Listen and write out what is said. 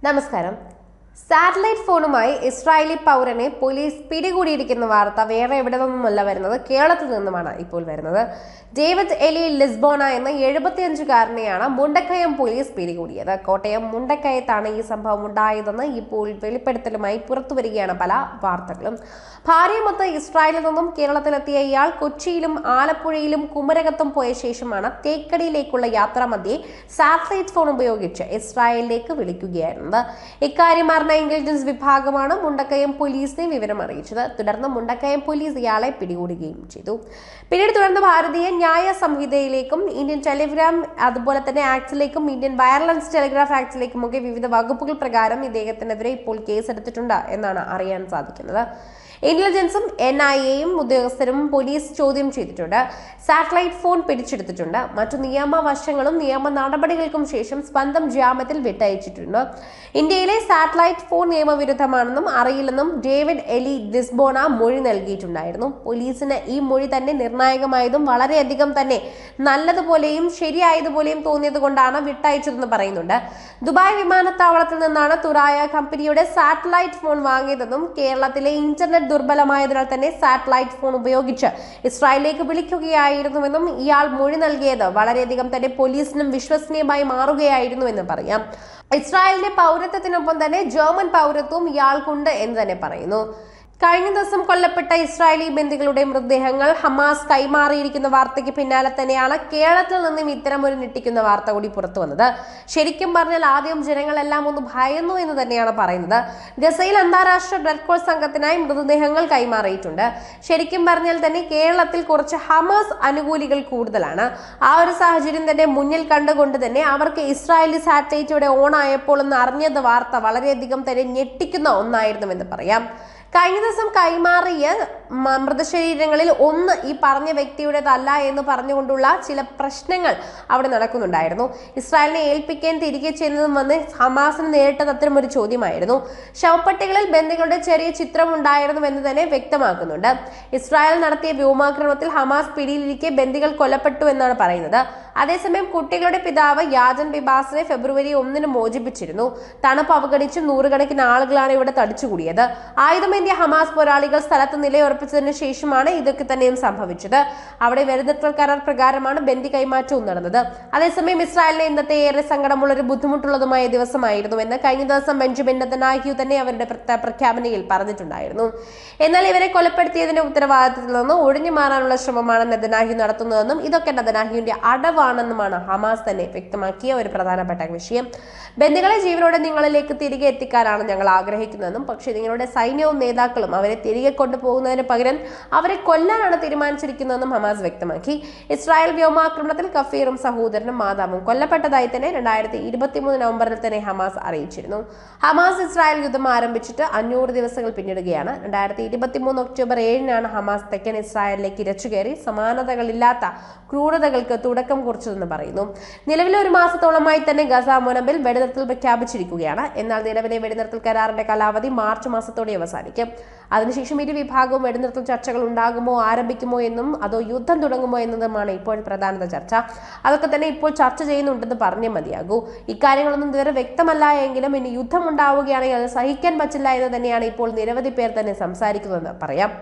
നമസ്കാരം. Satellite ഫോണുമായി Israeli പൗരനെ police പിടികൂടിയിരിക്കുന്ന വാർത്ത വേറെ എവിടെ നിന്നുമല്ല വരുന്നത്, കേരളത്തിൽ നിന്നുമാണ് ഇപ്പോൾ വരുന്നത്. ഡേവിഡ് എലി ലിസ്ബോണ എന്ന 75-കാരനെയാണ് മുണ്ടക്കയം പോലീസ് പിടികൂടിയത്. കോട്ടയം മുണ്ടക്കയത്താണ് ഈ സംഭവം ഉണ്ടായതെന്ന് ഇപ്പോൾ വെളിപ്പെടുത്തലുമായി പുറത്തുവരികയാണ് പല വാർത്തകളും. ഭാര്യയുമൊത്ത് ഇസ്രായേലിൽ നിന്നും കേരളത്തിലെത്തിയ ഇയാൾ കൊച്ചിയിലും ആലപ്പുഴയിലും കുമരകത്തും പോയ ശേഷമാണ് തേക്കടിയിലേക്കുള്ള യാത്രാമധ്യേ സാറ്റലൈറ്റ് ഫോൺ ഉപയോഗിച്ച് ഇസ്രായേലിലേക്ക് വിളിക്കുകയായിരുന്നത്. ഇക്കാര്യം ഇന്റലിജൻസ് വിഭാഗമാണ് മുണ്ടക്കയം പോലീസിനെ വിവരം അറിയിച്ചത്. തുടർന്ന് മുണ്ടക്കയം പോലീസ് ഇയാളെ പിടികൂടുകയും ചെയ്തു. പിന്നീട് തുടർന്ന് ഭാരതീയ ന്യായ സംഹിതയിലേക്കും ഇന്ത്യൻ ടെലിഗ്രാം അതുപോലെ തന്നെ ആക്ടിലേക്കും ഇന്ത്യൻ വയർലെസ് ടെലിഗ്രാഫ് ആക്ടിലേക്കും ഒക്കെ വിവിധ വകുപ്പുകൾ പ്രകാരം ഇദ്ദേഹത്തിനെതിരെ ഇപ്പോൾ കേസെടുത്തിട്ടുണ്ട് എന്നാണ് അറിയാൻ സാധിക്കുന്നത്. ഇന്റലിജൻസും NIA ഉദ്യോഗസ്ഥരും പോലീസ് ചോദ്യം ചെയ്തിട്ടുണ്ട്. സാറ്റലൈറ്റ് ഫോൺ പിടിച്ചെടുത്തിട്ടുണ്ട്. മറ്റു നിയമവശങ്ങളും നിയമ നടപടികൾക്കും ശേഷം സ്വന്തം ജാമ്യത്തിൽ വിട്ടയച്ചിട്ടുണ്ട്. ഇന്ത്യയിലെ സാറ്റലൈറ്റ് ഫോൺ നിയമവിരുദ്ധമാണെന്നും അറിയില്ലെന്നും ഡേവിഡ് എലി ലിസ്ബോണ മൊഴി നൽകിയിട്ടുണ്ടായിരുന്നു. പോലീസിന് ഈ മൊഴി തന്നെ നിർണായകമായതും വളരെയധികം തന്നെ നല്ലതുപോലെയും ശരിയായതുപോലെയും തോന്നിയത് കൊണ്ടാണ് വിട്ടയച്ചതെന്ന് പറയുന്നുണ്ട്. ദുബായ് വിമാനത്താവളത്തിൽ നിന്നാണ് തുറായ കമ്പനിയുടെ സാറ്റലൈറ്റ് ഫോൺ വാങ്ങിയതെന്നും കേരളത്തിലെ ഇന്റർനെറ്റ് ദുർബലമായതിനാൽ തന്നെ സാറ്റലൈറ്റ് ഫോൺ ഉപയോഗിച്ച് ഇസ്രായേലിലേക്ക് വിളിക്കുകയായിരുന്നുവെന്നും ഇയാൾ മൊഴി നൽകിയത് വളരെയധികം തന്നെ പോലീസിനും വിശ്വസനീയമായി മാറുകയായിരുന്നുവെന്ന് പറയാം. ഇസ്രായേലിന്റെ പൗരത്വത്തിനൊപ്പം തന്നെ ജർമ്മൻ പൗരത്വവും ഇയാൾക്കുണ്ട് എന്ന് തന്നെ പറയുന്നു. കഴിഞ്ഞ ദിവസം കൊല്ലപ്പെട്ട ഇസ്രായേലി ബന്ദികളുടെ മൃതദേഹങ്ങൾ ഹമാസ് കൈമാറിയിരിക്കുന്ന വാർത്തയ്ക്ക് പിന്നാലെ തന്നെയാണ് കേരളത്തിൽ നിന്നും ഇത്തരം ഒരു ഞെട്ടിക്കുന്ന വാർത്ത കൂടി പുറത്തു വന്നത്. ശരിക്കും പറഞ്ഞാൽ ആദ്യം ജനങ്ങളെല്ലാം ഒന്ന് ഭയന്നു എന്ന് തന്നെയാണ് പറയുന്നത്. ഗസയിൽ അന്താരാഷ്ട്ര റെഡ് ക്രോസ് സംഘത്തിനായി മൃതദേഹങ്ങൾ കൈമാറിയിട്ടുണ്ട്. ശരിക്കും പറഞ്ഞാൽ തന്നെ കേരളത്തിൽ കുറച്ച് ഹമാസ് അനുകൂലികൾ കൂടുതലാണ്. ആ ഒരു സാഹചര്യം തന്നെ മുന്നിൽ കണ്ടുകൊണ്ട് തന്നെ അവർക്ക് ഇസ്രായേലി സാറ്റലൈറ്റ് ഇവിടെ ഓൺ ആയപ്പോൾ എന്ന് അറിഞ്ഞത് വാർത്ത വളരെയധികം തന്നെ ഞെട്ടിക്കുന്ന ഒന്നായിരുന്നുവെന്ന് പറയാം. കഴിഞ്ഞ ദിവസം കൈമാറിയ മൃതശരീരങ്ങളിൽ ഒന്ന് ഈ പറഞ്ഞ വ്യക്തിയുടേതല്ല എന്ന് പറഞ്ഞുകൊണ്ടുള്ള ചില പ്രശ്നങ്ങൾ അവിടെ നടക്കുന്നുണ്ടായിരുന്നു. ഇസ്രായേലിനെ ഏൽപ്പിക്കാൻ തിരികെ ചെന്നതും വന്ന് ഹമാസിന് നേരിട്ടത് അത്തരം ഒരു ചോദ്യമായിരുന്നു. ശവപ്പെട്ടികളിൽ ബന്ദികളുടെ ചെറിയ ചിത്രം ഉണ്ടായിരുന്നു എന്ന് തന്നെ വ്യക്തമാക്കുന്നുണ്ട്. ഇസ്രായേൽ നടത്തിയ വ്യോമാക്രമണത്തിൽ ഹമാസ് പിടിയിലിരിക്കെ ബന്ദികൾ കൊല്ലപ്പെട്ടു എന്നാണ് പറയുന്നത്. അതേസമയം കുട്ടികളുടെ പിതാവ് യാജൻ ബിബാസിനെ ഫെബ്രുവരി 1 മോചിപ്പിച്ചിരുന്നു. തണുപ്പ് അവഗണിച്ച് നൂറുകണക്കിന് ആളുകളാണ് ഇവിടെ തടിച്ചുകൂടിയത്. ആയുധമേന്തിയ ഹമാസ് പോരാളികൾ സ്ഥലത്ത് നിലയുറപ്പിച്ചതിനു ശേഷമാണ് ഇതൊക്കെ തന്നെയും സംഭവിച്ചത്. അവിടെ വെടിനിർത്തൽ കരാർ പ്രകാരമാണ് ബന്ദി കൈമാറ്റവും നടന്നത്. അതേസമയം ഇസ്രായേലിനെ ഇന്നത്തെ ഏറെ സങ്കടമുള്ള ഒരു ബുദ്ധിമുട്ടുള്ളതുമായ ദിവസമായിരുന്നു എന്ന് കഴിഞ്ഞ ദിവസം ബെഞ്ചമിൻ നെതന്യാഹു തന്നെ അവരുടെ പ്രഖ്യാപനയിൽ പറഞ്ഞിട്ടുണ്ടായിരുന്നു. എന്നാൽ ഇവരെ കൊലപ്പെടുത്തിയതിന്റെ ഉത്തരവാദിത്തത്തിൽ നിന്ന് ഒഴിഞ്ഞു മാറാനുള്ള ശ്രമമാണ് നെതന്യാഹു നടത്തുന്നതെന്നും ഇതൊക്കെ നെതന്യാഹുവിന്റെ അടവാണെന്നുമാണ് ഹമാസ് തന്നെ വ്യക്തമാക്കിയ ഒരു പ്രധാനപ്പെട്ട വിഷയം. ബന്ദികളെ ജീവനോടെ നിങ്ങളിലേക്ക് തിരികെ എത്തിക്കാനാണ് ഞങ്ങൾ ആഗ്രഹിക്കുന്നതെന്നും പക്ഷേ നിങ്ങളുടെ സൈന്യവും നേതാക്കളും അവരെ തിരികെ കൊണ്ടുപോകുന്നതിന് പകരം അവരെ കൊല്ലാനാണ് തീരുമാനിച്ചിരിക്കുന്നതെന്നും ഹമാസ് വ്യക്തമാക്കി. ഇസ്രായേൽ വ്യോമാക്രമണത്തിൽ കഫീറും സഹോദരനും മാതാവും കൊല്ലപ്പെട്ടതായി തന്നെ 2023 നവംബറിൽ തന്നെ ഹമാസ് അറിയിച്ചിരുന്നു. ഹമാസ് ഇസ്രായേൽ യുദ്ധം ആരംഭിച്ചിട്ട് 500 ദിവസങ്ങൾ പിന്നിടുകയാണ്. 2023 ഒക്ടോബർ 7 ഹമാസ് തെക്കൻ ഇസ്രായേലിലേക്ക് ഇരച്ചുകയറി സമാനതകളില്ലാത്ത ക്രൂരതകൾക്ക് തുടക്കം കുറിച്ചതെന്ന് പറയുന്നു. നിലവിലെ ഒരു മാസത്തോളമായി തന്നെ ഗസ മുനമ്പിൽ വെടിനിർത്തൽ പ്രഖ്യാപിച്ചിരിക്കുകയാണ്. എന്നാൽ നിലവിലെ വെടിനിർത്തൽ കരാറിന്റെ കാലാവധി മാർച്ച് മാസത്തോടെ അവസാനിക്കും. അതിനുശേഷം ഇരു വിഭാഗവും വെടിനിർത്തൽ ചർച്ചകൾ ഉണ്ടാകുമോ, ആരംഭിക്കുമോ എന്നും അതോ യുദ്ധം തുടങ്ങുമോ എന്നതുമാണ് ഇപ്പോൾ പ്രധാന ചർച്ച. അതൊക്കെ തന്നെ ഇപ്പോൾ ചർച്ച ചെയ്യുന്നുണ്ടെന്ന് പറഞ്ഞേ മതിയാകൂ. ഇക്കാര്യങ്ങളൊന്നും ഇതുവരെ വ്യക്തമല്ല എങ്കിലും ഇനി യുദ്ധം ഉണ്ടാവുകയാണെങ്കിൽ അത് സഹിക്കാൻ പറ്റില്ല എന്ന് തന്നെയാണ് ഇപ്പോൾ നിരവധി പേർ തന്നെ സംസാരിക്കുന്നതെന്ന് പറയാം.